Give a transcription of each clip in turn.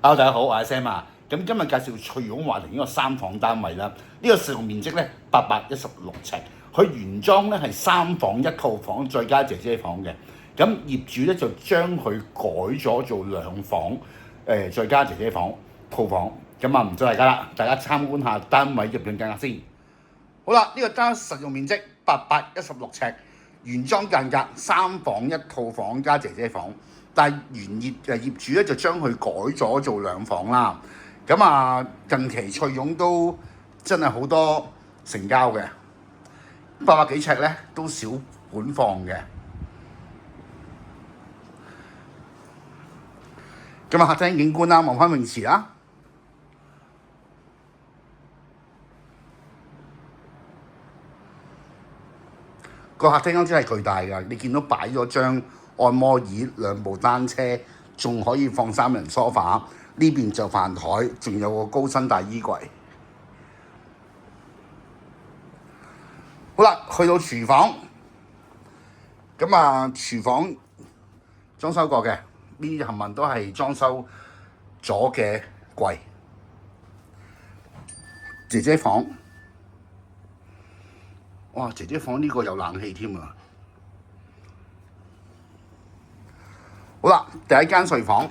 Hello，大家好，我係 Sam 啊。咁今日介紹翠擁華庭呢個3房單位啦。呢個實用面積咧816尺，佢原裝咧係3房1套房，再加姐姐房嘅。咁業主咧就將佢改咗做2房，再加姐姐房套房。咁啊唔阻大家啦，大家參觀下單位入邊價格先。好啦，呢個單位實用面積816尺，原裝間隔3房1套房加姐姐房。但係業主咧就將佢改咗做2房啦。咁啊，近期翠擁都真係好多成交嘅，800幾尺咧都少本放嘅。咁啊，客廳景觀啦，望翻泳池啦。個客廳間真係巨大㗎，你見到擺咗張按摩椅、2部單車，仲可以放3人梳化。呢邊就飯台，仲有個高身大衣櫃。好啦，去到廚房，咁啊廚房裝修過嘅，呢啲冚唪唥都係裝修咗嘅櫃。姐姐房，哇！姐姐房呢個有冷氣添啊！好啦，第一間睡房，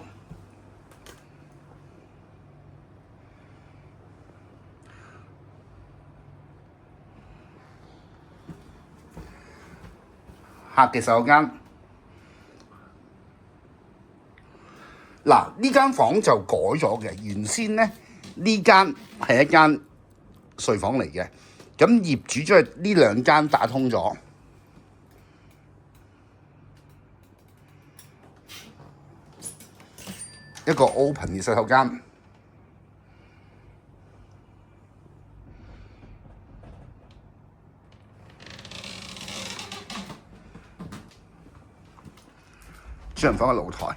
客嘅洗手間。嗱，呢間房就改咗嘅，原先咧呢間係一間睡房嚟嘅，咁業主將呢2間打通咗，一個 open 嘅洗手間。主人房嘅露台。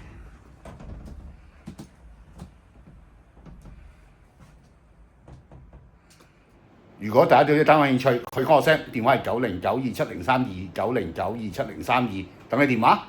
如果大家對呢個單位興趣，可以 call 我聲，電話係909270329092703，等你電話。